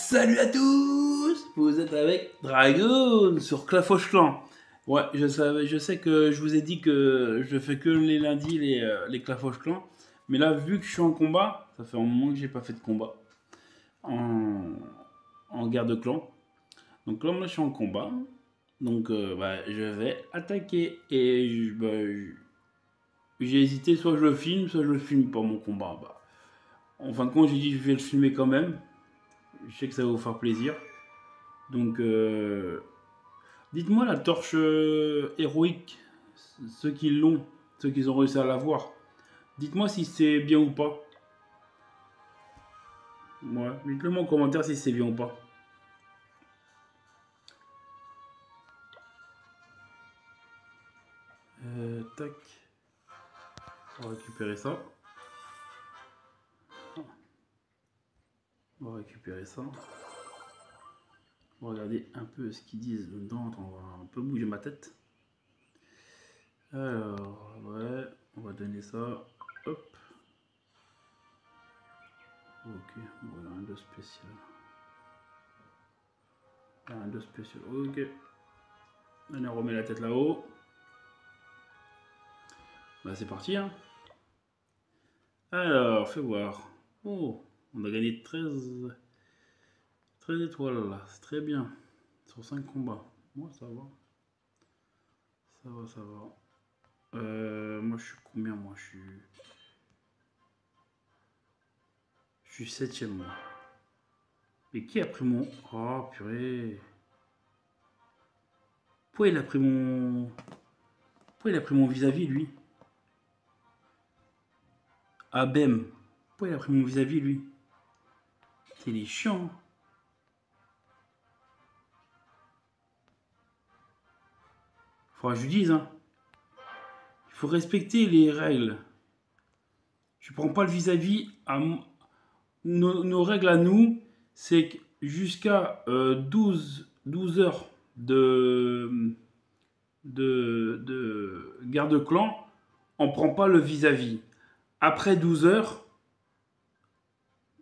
Salut à tous. Vous êtes avec Dragon sur Clafoche Clan. Ouais, je sais que je vous ai dit que je fais que les lundis les Clafoche Clan. Mais là, vu que je suis en combat, ça fait un moment que j'ai pas fait de combat en, en guerre de clan. Donc là, moi, je suis en combat. Donc, je vais attaquer. J'ai hésité, soit je le filme, soit je le filme pas mon combat. En fin de compte, j'ai dit je vais le filmer quand même. Je sais que ça va vous faire plaisir. Donc, dites-moi la torche héroïque, ceux qui l'ont, ceux qui ont réussi à l'avoir. Dites-moi si c'est bien ou pas. Ouais, dites-le moi en commentaire si c'est bien ou pas. Tac. On va récupérer ça. On va récupérer ça. On va regarder un peu ce qu'ils disent dedans. On va un peu bouger ma tête. Alors, ouais, on va donner ça. Hop. Ok, voilà, un de spécial. Un de spécial, ok. Allez, on remet la tête là-haut. Bah, c'est parti, hein. Alors, fais voir. Oh, on a gagné 13 étoiles là, c'est très bien. Sur 5 combats. Moi, ça va. Ça va, ça va. Moi, je suis combien? Moi, je suis 7ème, moi. Et qui a pris mon. Oh, purée. Pourquoi il a pris mon. Pourquoi il a pris mon vis-à-vis, lui? Abem. Pourquoi il a pris mon vis-à-vis, lui? C'est les chiants. Faudra que je lui dise, hein. Il faut respecter les règles. Je prends pas le vis-à-vis à nos règles à nous, c'est que jusqu'à 12 heures de guerre de clan, on prend pas le vis-à-vis. Après 12 heures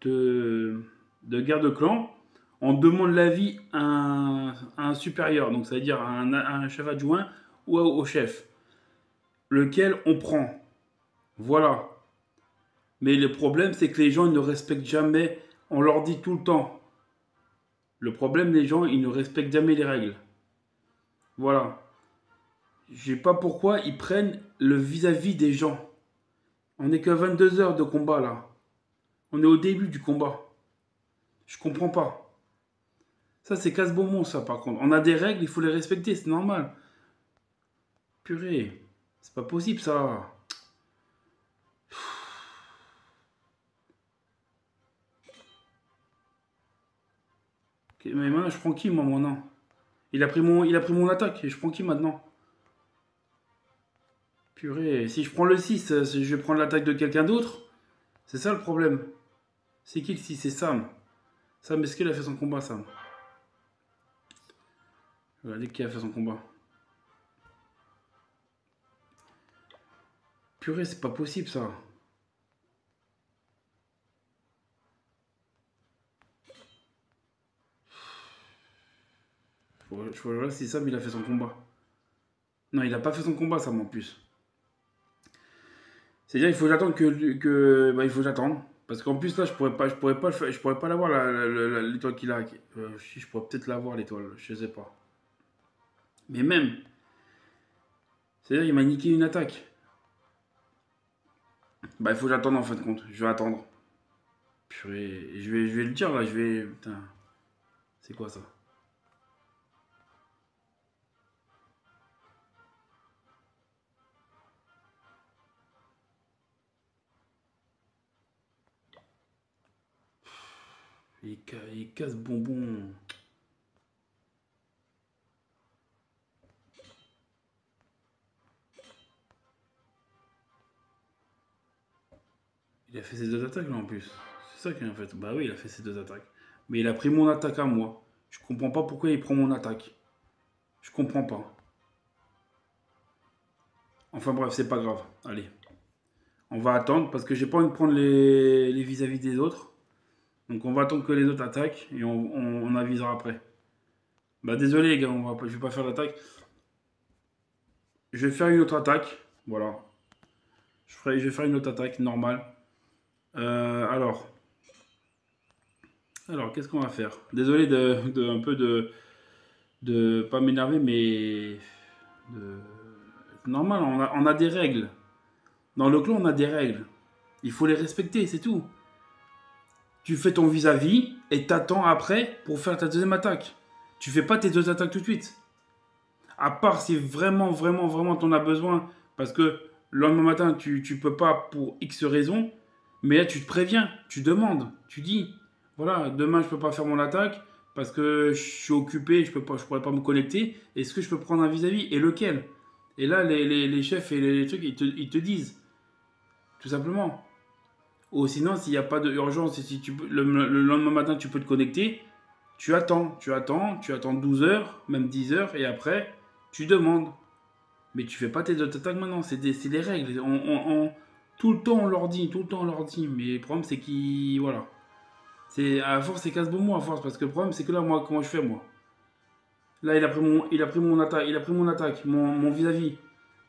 de guerre de clan, on demande l'avis à un supérieur, donc ça veut dire à un chef adjoint ou au chef, lequel on prend. Voilà. Mais le problème, c'est que les gens ils ne respectent jamais. On leur dit tout le temps. Le problème, les gens, ils ne respectent jamais les règles. Voilà. Je sais pas pourquoi ils prennent le vis-à-vis des gens. On n'est que 22 heures de combat là. On est au début du combat. Je comprends pas. Ça, c'est casse-bonbon, ça, par contre. On a des règles, il faut les respecter, c'est normal. Purée. C'est pas possible, ça. Ok, mais maintenant, je prends qui, moi, maintenant? Il a pris mon attaque. Et je prends qui, maintenant? Purée. Si je prends le 6, je vais prendre l'attaque de quelqu'un d'autre. C'est ça, le problème. C'est qui le 6? C'est Sam. Sam, est-ce qu'il a fait son combat, Sam? Regardez qui a fait son combat. Purée, c'est pas possible, ça. Je vois si Sam, il a fait son combat. Non, il a pas fait son combat, Sam, en plus. C'est-à-dire, il faut que j'attende il faut que j'attende. Parce qu'en plus, là, je pourrais pas l'avoir, l'étoile qu'il a. Si, je pourrais peut-être l'avoir, l'étoile, je sais pas. Mais même, c'est-à-dire, il m'a niqué une attaque. Bah, il faut que j'attende, en fin de compte. Je vais attendre. Purée, je vais le dire, là, Putain, c'est quoi, ça? Il casse bonbon. Il a fait ses deux attaques là en plus. C'est ça qu'il a fait. Bah oui, il a fait ses deux attaques. Mais il a pris mon attaque à moi. Je comprends pas pourquoi il prend mon attaque. Je comprends pas. Enfin bref, c'est pas grave. Allez. On va attendre parce que j'ai pas envie de prendre les vis-à-vis des autres. Donc on va attendre que les autres attaquent et on avisera après. Bah désolé les gars, je vais pas faire l'attaque. Je vais faire une autre attaque. Voilà. Je vais faire une autre attaque normale. Alors, qu'est-ce qu'on va faire? Désolé un peu de pas m'énerver, mais normal, on a des règles. Dans le clan, on a des règles. Il faut les respecter, c'est tout. Tu fais ton vis-à-vis et t'attends après pour faire ta deuxième attaque. Tu fais pas tes deux attaques tout de suite. À part si vraiment t'en as besoin, parce que le lendemain matin, tu peux pas pour X raison, mais là, tu te préviens, tu demandes, tu dis, voilà, demain, je peux pas faire mon attaque parce que je suis occupé, je pourrais pas me connecter. Est-ce que je peux prendre un vis-à-vis et lequel? Et là, les chefs et les trucs, ils te disent, tout simplement. Ou sinon, s'il n'y a pas d'urgence, si le lendemain matin, tu peux te connecter, tu attends 12 heures, même 10 heures, et après, tu demandes. Mais tu fais pas tes autres attaques maintenant, c'est des règles. Tout le temps, on leur dit, Mais le problème, c'est qu'ils. Voilà. À force, c'est casse-bonbon à force, parce que le problème, c'est que là, moi, comment je fais, moi? Là, il a pris mon attaque, mon vis-à-vis.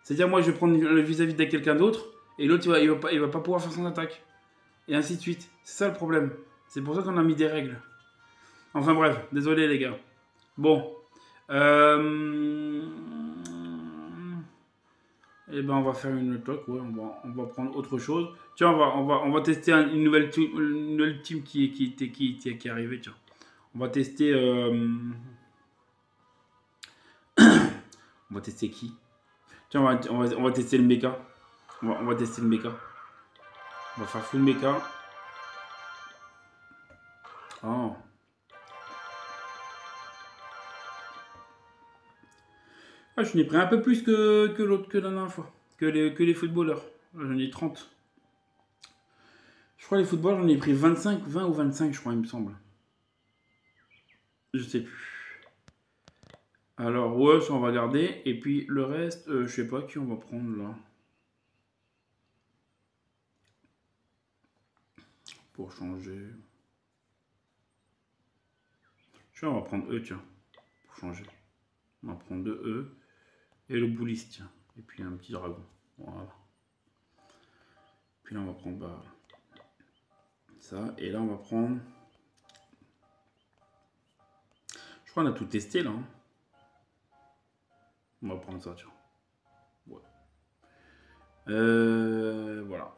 C'est-à-dire, moi, je vais prendre le vis-à-vis de quelqu'un d'autre, et l'autre, il va pas pouvoir faire son attaque. Et ainsi de suite. C'est ça le problème. C'est pour ça qu'on a mis des règles. Enfin bref, désolé les gars. Bon. Eh ben on va faire une talk, ouais, on va prendre autre chose. Tiens, on va tester une nouvelle team qui est arrivée, tiens. On va tester... on va tester qui? Tiens, on va tester le mecha. On va tester le mecha. On va faire full mecha. Oh. Ah, je n'ai pris un peu plus que l'autre, que la dernière fois. Que les footballeurs. J'en ai 30. Je crois les footballeurs, j'en ai pris 25, 20 ou 25, je crois, il me semble. Je sais plus. Alors, ouais, ça on va garder. Et puis le reste, je sais pas qui on va prendre là. Pour changer. Je on va prendre eux, tiens. Pour changer. On va prendre deux E. Et le bouliste, tiens. Et puis un petit dragon. Voilà. Puis là, on va prendre ça. Et là, on va prendre... Je crois qu'on a tout testé, là. Hein. On va prendre ça, tiens. Ouais. Voilà.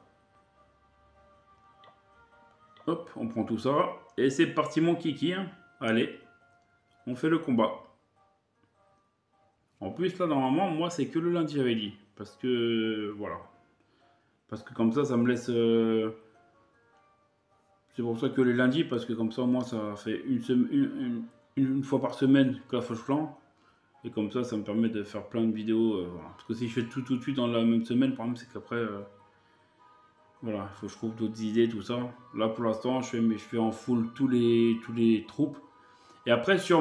Hop, on prend tout ça. Et c'est parti, mon kiki. Hein. Allez, on fait le combat. En plus, là, normalement, moi, c'est que le lundi, j'avais dit. Parce que, voilà. Parce que comme ça me laisse... C'est pour ça que les lundis, parce que comme ça, moi, ça fait une fois par semaine que la Fauche Clan. Et comme ça me permet de faire plein de vidéos. Voilà. Parce que si je fais tout de suite dans la même semaine, le problème, c'est qu'après... voilà, il faut que je trouve d'autres idées, tout ça. Là, pour l'instant, je fais en full tous les troupes. Et après, je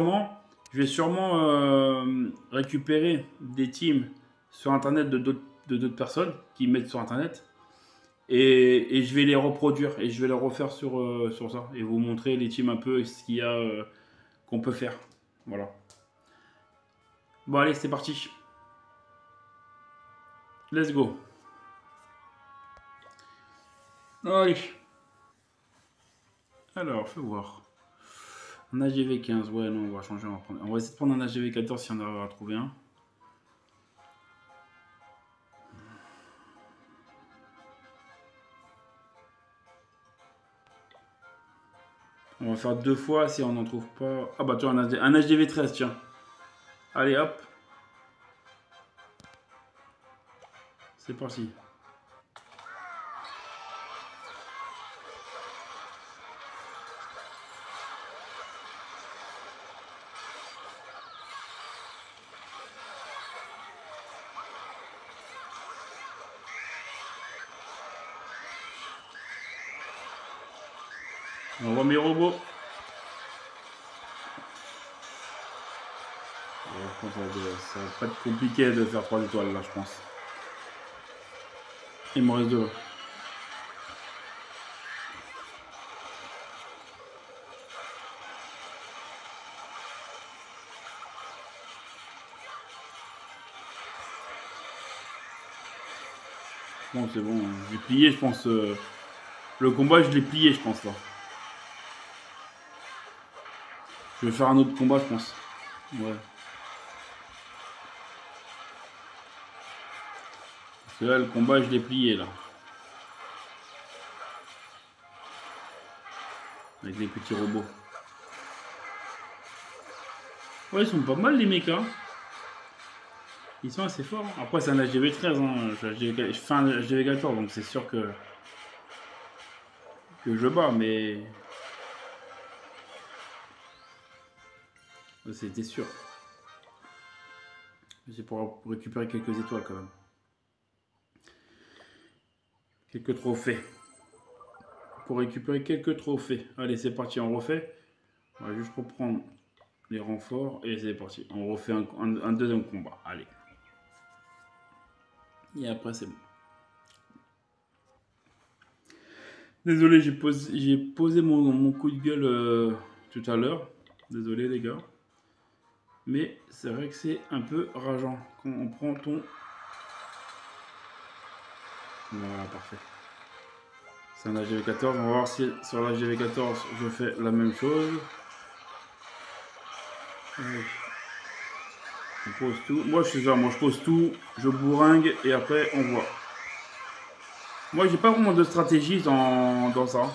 vais sûrement récupérer des teams sur Internet de d'autres personnes qui mettent sur Internet. Et je vais les reproduire et je vais les refaire sur ça. Et vous montrer les teams un peu ce qu'il y a qu'on peut faire. Voilà. Bon, allez, c'est parti. Let's go. Allez. Alors, fais voir. Un AGV 15, ouais, non, on va changer, on va essayer de prendre un AGV 14 si on arrive à trouver un. On va faire deux fois si on n'en trouve pas. Ah bah tu vois, un HDV 13, tiens. Allez, hop. C'est parti. On voit mes robots. Ça va pas être compliqué de faire 3 étoiles là, je pense. Il me reste 2. Bon, c'est bon, j'ai plié, je pense. Le combat, je l'ai plié, je pense, là. Je vais faire un autre combat, je pense. Ouais. Parce que là, le combat, je l'ai plié, là. Avec les petits robots. Ouais, ils sont pas mal, les mecs, hein. Ils sont assez forts. Après, c'est un HDV13, hein. Je fais un HDV14, donc c'est sûr que je bats, mais c'était sûr. C'est pour récupérer quelques étoiles, quand même. Quelques trophées. Pour récupérer quelques trophées. Allez, c'est parti, on refait. On va juste reprendre les renforts et c'est parti. On refait un deuxième combat. Allez. Et après, c'est bon. Désolé, j'ai posé mon coup de gueule tout à l'heure. Désolé, les gars. Mais c'est vrai que c'est un peu rageant quand on prend ton... Voilà, parfait. C'est un HDV14. On va voir si sur l'HDV14 je fais la même chose. Allez. On pose tout. Moi je fais ça, moi je pose tout, je bourringue et après on voit. Moi j'ai pas vraiment de stratégie dans ça.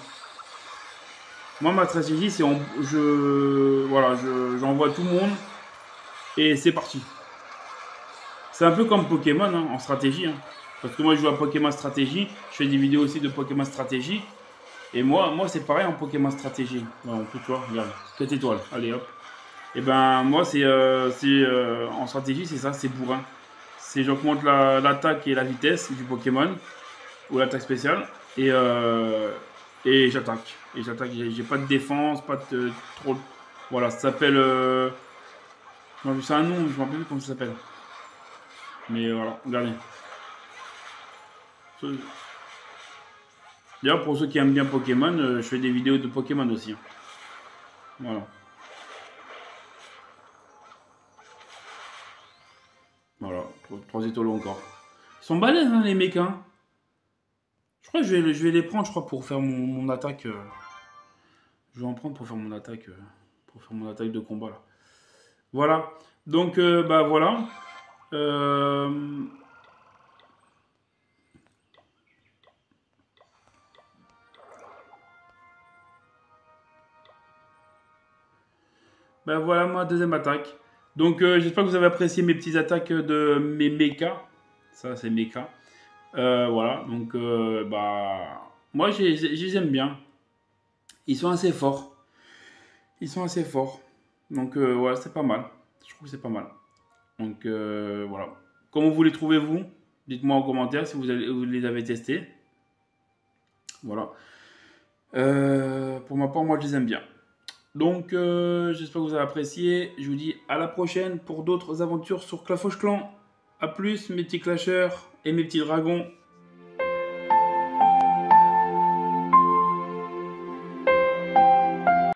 Moi ma stratégie c'est j'envoie tout le monde et c'est parti. C'est un peu comme Pokémon hein, en stratégie. Hein. Parce que moi je joue à Pokémon stratégie, je fais des vidéos aussi de Pokémon stratégie. Et moi c'est pareil en Pokémon stratégie. Ouais, on peut, tu vois, regarde, 4 étoiles, allez hop. Et ben moi c'est en stratégie c'est ça, c'est bourrin. C'est j'augmente l'attaque et la vitesse du Pokémon ou l'attaque spéciale et j'attaque. Et j'attaque, j'ai pas de défense, pas de trop. Voilà, ça s'appelle. C'est un nom, je me rappelle plus comment ça s'appelle. Mais voilà, regardez. D'ailleurs, pour ceux qui aiment bien Pokémon, je fais des vidéos de Pokémon aussi. Hein. Voilà. Voilà, 3 étoiles encore. Ils sont balèzes, hein, les mecs. Hein. Je crois que je vais les prendre, je crois, pour faire mon attaque. Je vais en prendre pour faire mon attaque. Pour faire mon attaque de combat, là. Voilà. Donc, bah voilà. Ben voilà ma deuxième attaque. Donc j'espère que vous avez apprécié mes petites attaques de mes mechas. Ça c'est mecha. Voilà, donc bah moi je les aime bien. Ils sont assez forts. Ils sont assez forts. Donc voilà, c'est pas mal. Je trouve que c'est pas mal. Donc voilà. Comment vous les trouvez-vous? Dites-moi en commentaire si vous les avez testés. Voilà. Pour ma part, moi je les aime bien. Donc, j'espère que vous avez apprécié. Je vous dis à la prochaine pour d'autres aventures sur Clash of Clans. A plus, mes petits clashers et mes petits dragons.